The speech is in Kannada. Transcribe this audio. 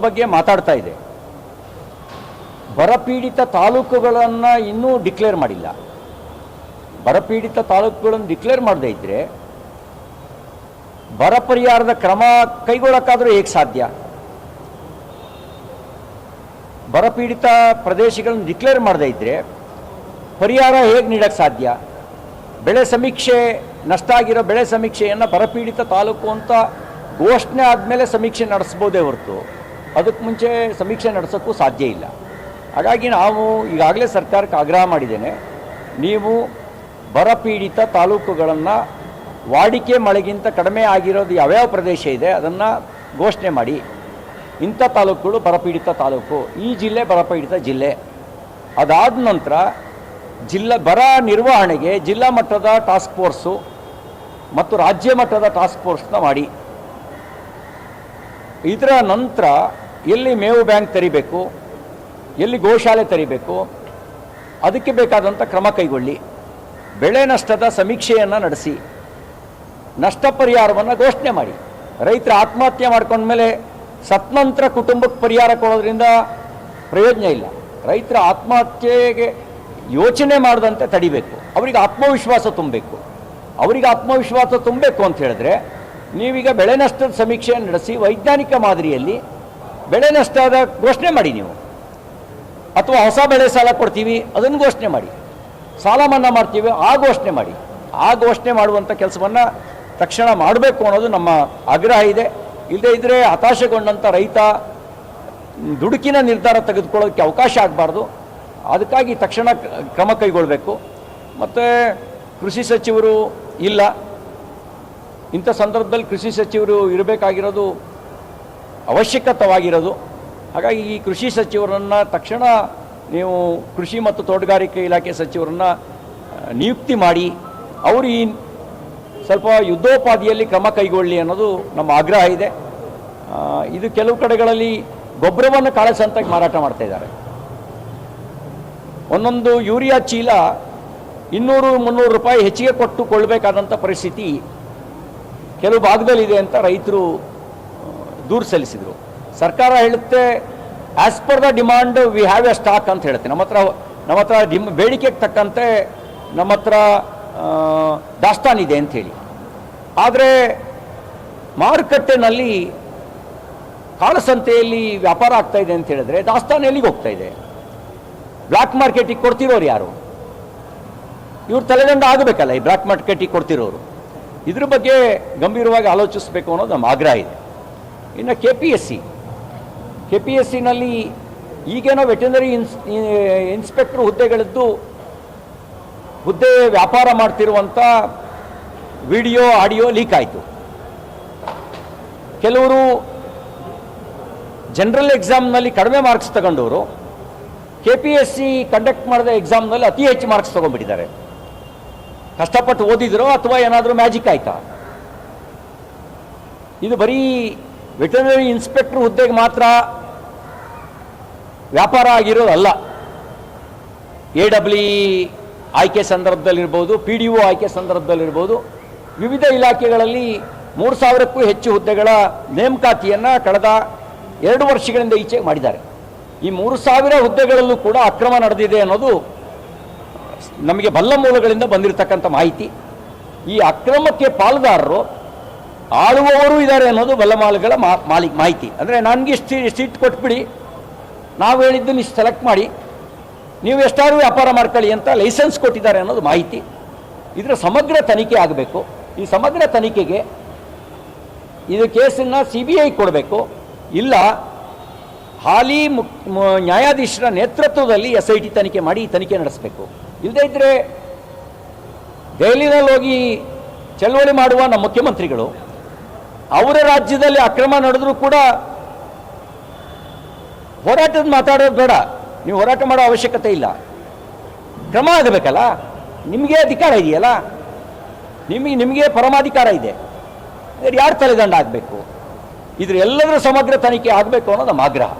ಬಗ್ಗೆ ಮಾತಾಡ್ತಾ ಇದೆ. ಬರಪೀಡಿತ ತಾಲೂಕುಗಳನ್ನು ಇನ್ನೂ ಡಿಕ್ಲೇರ್ ಮಾಡಿಲ್ಲ. ಬರಪೀಡಿತ ತಾಲೂಕುಗಳನ್ನು ಡಿಕ್ಲೇರ್ ಮಾಡದೇ ಇದ್ದರೆ ಬರ ಪರಿಹಾರದ ಕ್ರಮ ಕೈಗೊಳ್ಳೋಕ್ಕಾದರೂ ಹೇಗೆ ಸಾಧ್ಯ? ಬರಪೀಡಿತ ಪ್ರದೇಶಗಳನ್ನು ಡಿಕ್ಲೇರ್ ಮಾಡದೇ ಇದ್ದರೆ ಪರಿಹಾರ ಹೇಗೆ ನೀಡೋಕ್ಕೆ ಸಾಧ್ಯ? ಬೆಳೆ ಸಮೀಕ್ಷೆ, ನಷ್ಟ ಆಗಿರೋ ಬೆಳೆ ಸಮೀಕ್ಷೆಯನ್ನು ಬರಪೀಡಿತ ತಾಲೂಕು ಅಂತ ಘೋಷಣೆ ಆದಮೇಲೆ ಸಮೀಕ್ಷೆ ನಡೆಸ್ಬೋದೇ ಹೊರತು ಅದಕ್ಕೆ ಮುಂಚೆ ಸಮೀಕ್ಷೆ ನಡೆಸೋಕ್ಕೂ ಸಾಧ್ಯ ಇಲ್ಲ. ಹಾಗಾಗಿ ನಾವು ಈಗಾಗಲೇ ಸರ್ಕಾರಕ್ಕೆ ಆಗ್ರಹ ಮಾಡಿದ್ದೇನೆ, ನೀವು ಬರಪೀಡಿತ ತಾಲೂಕುಗಳನ್ನು ವಾಡಿಕೆ ಮಳೆಗಿಂತ ಕಡಿಮೆ ಆಗಿರೋದು ಯಾವ್ಯಾವ ಪ್ರದೇಶ ಇದೆ ಅದನ್ನು ಘೋಷಣೆ ಮಾಡಿ. ಇಂಥ ತಾಲೂಕುಗಳು ಬರಪೀಡಿತ ತಾಲೂಕು, ಈ ಜಿಲ್ಲೆ ಬರಪೀಡಿತ ಜಿಲ್ಲೆ. ಅದಾದ ನಂತರ ಬರ ನಿರ್ವಹಣೆಗೆ ಜಿಲ್ಲಾ ಮಟ್ಟದ ಟಾಸ್ಕ್ ಫೋರ್ಸು ಮತ್ತು ರಾಜ್ಯ ಮಟ್ಟದ ಟಾಸ್ಕ್ ಫೋರ್ಸ್ನ ಮಾಡಿ. ಇದರ ನಂತರ ಎಲ್ಲಿ ಮೇವು ಬ್ಯಾಂಕ್ ತೆರಿಬೇಕು, ಎಲ್ಲಿ ಗೋಶಾಲೆ ತೆರಿಬೇಕು, ಅದಕ್ಕೆ ಬೇಕಾದಂಥ ಕ್ರಮ ಕೈಗೊಳ್ಳಿ. ಬೆಳೆ ನಷ್ಟದ ಸಮೀಕ್ಷೆಯನ್ನು ನಡೆಸಿ ನಷ್ಟ ಪರಿಹಾರವನ್ನು ಘೋಷಣೆ ಮಾಡಿ. ರೈತರ ಆತ್ಮಹತ್ಯೆ ಮಾಡ್ಕೊಂಡ್ಮೇಲೆ ಸತ್ ನಂತರ ಕುಟುಂಬಕ್ಕೆ ಪರಿಹಾರ ಕೊಡೋದ್ರಿಂದ ಪ್ರಯೋಜನ ಇಲ್ಲ. ರೈತರ ಆತ್ಮಹತ್ಯೆಗೆ ಯೋಚನೆ ಮಾಡದಂತೆ ತಡಿಬೇಕು. ಅವರಿಗೆ ಆತ್ಮವಿಶ್ವಾಸ ತುಂಬಬೇಕು. ಅವರಿಗೆ ಆತ್ಮವಿಶ್ವಾಸ ತುಂಬಬೇಕು ಅಂತ ಹೇಳಿದ್ರೆ ನೀವೀಗ ಬೆಳೆ ನಷ್ಟದ ಸಮೀಕ್ಷೆಯನ್ನು ನಡೆಸಿ ವೈಜ್ಞಾನಿಕ ಮಾದರಿಯಲ್ಲಿ ಬೆಳೆ ನಷ್ಟದ ಘೋಷಣೆ ಮಾಡಿ ನೀವು, ಅಥವಾ ಹೊಸ ಬೆಳೆ ಸಾಲ ಕೊಡ್ತೀವಿ ಅದನ್ನು ಘೋಷಣೆ ಮಾಡಿ, ಸಾಲ ಮನ್ನಾ ಮಾಡ್ತೀವಿ ಆ ಘೋಷಣೆ ಮಾಡಿ. ಆ ಘೋಷಣೆ ಮಾಡುವಂಥ ಕೆಲಸವನ್ನು ತಕ್ಷಣ ಮಾಡಬೇಕು ಅನ್ನೋದು ನಮ್ಮ ಆಗ್ರಹ ಇದೆ. ಇಲ್ಲದೇ ಇದ್ದರೆ ಹತಾಶೆಗೊಂಡಂಥ ರೈತ ದುಡುಕಿನ ನಿರ್ಧಾರ ತೆಗೆದುಕೊಳ್ಳೋದಕ್ಕೆ ಅವಕಾಶ ಆಗಬಾರ್ದು. ಅದಕ್ಕಾಗಿ ತಕ್ಷಣ ಕ್ರಮ ಕೈಗೊಳ್ಳಬೇಕು. ಮತ್ತು ಕೃಷಿ ಸಚಿವರು ಇಲ್ಲ, ಇಂಥ ಸಂದರ್ಭದಲ್ಲಿ ಕೃಷಿ ಸಚಿವರು ಇರಬೇಕಾಗಿರೋದು ಅವಶ್ಯಕತವಾಗಿರೋದು. ಹಾಗಾಗಿ ಈ ಕೃಷಿ ಸಚಿವರನ್ನು ತಕ್ಷಣ ನೀವು ಕೃಷಿ ಮತ್ತು ತೋಟಗಾರಿಕೆ ಇಲಾಖೆ ಸಚಿವರನ್ನು ನಿಯುಕ್ತಿ ಮಾಡಿ ಅವರು ಈ ಸ್ವಲ್ಪ ಯುದ್ಧೋಪಾದಿಯಲ್ಲಿ ಕ್ರಮ ಕೈಗೊಳ್ಳಿ ಅನ್ನೋದು ನಮ್ಮ ಆಗ್ರಹ ಇದೆ. ಇದು ಕೆಲವು ಕಡೆಗಳಲ್ಲಿ ಗೊಬ್ಬರವನ್ನು ಕಾಳಸಂತಾಗಿ ಮಾರಾಟ ಮಾಡ್ತಾ ಇದ್ದಾರೆ. ಒಂದೊಂದು ಯೂರಿಯಾ ಚೀಲ 200-300 ರೂಪಾಯಿ ಹೆಚ್ಚಿಗೆ ಕೊಟ್ಟು ಕೊಳ್ಳಬೇಕಾದಂಥ ಪರಿಸ್ಥಿತಿ ಕೆಲವು ಭಾಗದಲ್ಲಿದೆ ಅಂತ ರೈತರು ದೂರು ಸಲ್ಲಿಸಿದರು. ಸರ್ಕಾರ ಹೇಳುತ್ತೆ as per the demand we have A stock ಅಂತ ಹೇಳುತ್ತೆ. ನಮ್ಮ ಹತ್ರ ಬೇಡಿಕೆಗೆ ತಕ್ಕಂತೆ ನಮ್ಮ ಹತ್ರ ದಾಸ್ತಾನಿದೆ ಅಂಥೇಳಿ. ಆದರೆ ಮಾರುಕಟ್ಟೆನಲ್ಲಿ ಕಾಳಸಂತೆಯಲ್ಲಿ ವ್ಯಾಪಾರ ಆಗ್ತಾ ಇದೆ ಅಂತ ಹೇಳಿದ್ರೆ ದಾಸ್ತಾನು ಎಲ್ಲಿಗೆ ಹೋಗ್ತಾ ಇದೆ? ಬ್ಲ್ಯಾಕ್ ಮಾರ್ಕೆಟಿಗೆ ಕೊಡ್ತಿರೋರು ಯಾರು? ಇವ್ರು ತಲೆದಂಡ ಆಗಬೇಕಲ್ಲ ಈ ಬ್ಲ್ಯಾಕ್ ಮಾರ್ಕೆಟಿಗೆ ಕೊಡ್ತಿರೋರು. ಇದ್ರ ಬಗ್ಗೆ ಗಂಭೀರವಾಗಿ ಆಲೋಚಿಸಬೇಕು ಅನ್ನೋದು ನಮ್ಮ ಆಗ್ರಹ ಇದೆ. ಇನ್ನು ಕೆ ಪಿ ಎಸ್ ಸಿನಲ್ಲಿ ಈಗೇನೋ ವೆಟರ್ನರಿ ಇನ್ಸ್ಪೆಕ್ಟರ್ ಹುದ್ದೆ ವ್ಯಾಪಾರ ಮಾಡ್ತಿರುವಂಥ ವಿಡಿಯೋ ಆಡಿಯೋ ಲೀಕ್ ಆಯಿತು. ಕೆಲವರು ಜನರಲ್ ಎಕ್ಸಾಮ್ನಲ್ಲಿ ಕಡಿಮೆ ಮಾರ್ಕ್ಸ್ ತಗೊಂಡವರು KPSC ಕಂಡಕ್ಟ್ ಮಾಡಿದ ಎಕ್ಸಾಮ್ನಲ್ಲಿ ಅತಿ ಹೆಚ್ಚು ಮಾರ್ಕ್ಸ್ ತೊಗೊಂಡ್ಬಿಟ್ಟಿದ್ದಾರೆ. ಕಷ್ಟಪಟ್ಟು ಓದಿದ್ರೋ ಅಥವಾ ಏನಾದರೂ ಮ್ಯಾಜಿಕ್ ಆಯ್ತಾ? ಇದು ಬರೀ ವೆಟರ್ನರಿ ಇನ್ಸ್ಪೆಕ್ಟರ್ ಹುದ್ದೆಗೆ ಮಾತ್ರ ವ್ಯಾಪಾರ ಆಗಿರೋದಲ್ಲ. AWE ಆಯ್ಕೆ ಸಂದರ್ಭದಲ್ಲಿರ್ಬೋದು, PDO ಆಯ್ಕೆ ಸಂದರ್ಭದಲ್ಲಿರ್ಬೋದು, ವಿವಿಧ ಇಲಾಖೆಗಳಲ್ಲಿ 3000ಕ್ಕೂ ಹೆಚ್ಚು ಹುದ್ದೆಗಳ ನೇಮಕಾತಿಯನ್ನು ಕಳೆದ 2 ವರ್ಷಗಳಿಂದ ಈಚೆಗೆ ಮಾಡಿದ್ದಾರೆ. ಈ 3000 ಹುದ್ದೆಗಳಲ್ಲೂ ಕೂಡ ಅಕ್ರಮ ನಡೆದಿದೆ ಅನ್ನೋದು ನಮಗೆ ಬಲ್ಲ ಮೂಲಗಳಿಂದ ಬಂದಿರತಕ್ಕಂಥ ಮಾಹಿತಿ. ಈ ಅಕ್ರಮಕ್ಕೆ ಪಾಲುದಾರರು ಆಳುವವರು ಇದ್ದಾರೆ ಅನ್ನೋದು ಬಲ್ಲ ಮೂಲಗಳ ಮಾಹಿತಿ. ಅಂದರೆ ನನಗೆ ಸೀಟ್ ಕೊಟ್ಬಿಡಿ, ನಾವು ಹೇಳಿದ್ದನ್ನು ಇಷ್ಟು ಸೆಲೆಕ್ಟ್ ಮಾಡಿ, ನೀವು ಎಷ್ಟಾದ್ರೂ ವ್ಯಾಪಾರ ಮಾಡ್ಕೊಳ್ಳಿ ಅಂತ ಲೈಸೆನ್ಸ್ ಕೊಟ್ಟಿದ್ದಾರೆ ಅನ್ನೋದು ಮಾಹಿತಿ. ಇದರ ಸಮಗ್ರ ತನಿಖೆ ಆಗಬೇಕು. ಈ ಸಮಗ್ರ ತನಿಖೆಗೆ ಇದು ಕೇಸನ್ನು CBI ಕೊಡಬೇಕು, ಇಲ್ಲ ಹಾಲಿ ನ್ಯಾಯಾಧೀಶರ ನೇತೃತ್ವದಲ್ಲಿ SIT ತನಿಖೆ ಮಾಡಿ ಈ ತನಿಖೆ ನಡೆಸಬೇಕು. ಇಲ್ಲದೇ ಇದ್ದರೆ ದೆಹಲಿನಲ್ಲಿ ಹೋಗಿ ಚಳವಳಿ ಮಾಡುವ ನಮ್ಮ ಮುಖ್ಯಮಂತ್ರಿಗಳು ಅವರ ರಾಜ್ಯದಲ್ಲಿ ಅಕ್ರಮ ನಡೆದರೂ ಕೂಡ ಹೋರಾಟದ ಮಾತಾಡೋದು ಬೇಡ, ನೀವು ಹೋರಾಟ ಮಾಡೋ ಅವಶ್ಯಕತೆ ಇಲ್ಲ, ಕ್ರಮ ಆಗಬೇಕಲ್ಲ. ನಿಮಗೆ ಅಧಿಕಾರ ಇದೆಯಲ್ಲ, ನಿಮಗೆ ಪರಮಾಧಿಕಾರ ಇದೆ, ಯಾರು ತಲೆದಂಡ ಆಗಬೇಕು? ಇದ್ರ ಎಲ್ಲದರ ಸಮಗ್ರ ತನಿಖೆ ಆಗಬೇಕು ಅನ್ನೋದು ನಮ್ಮ ಆಗ್ರಹ.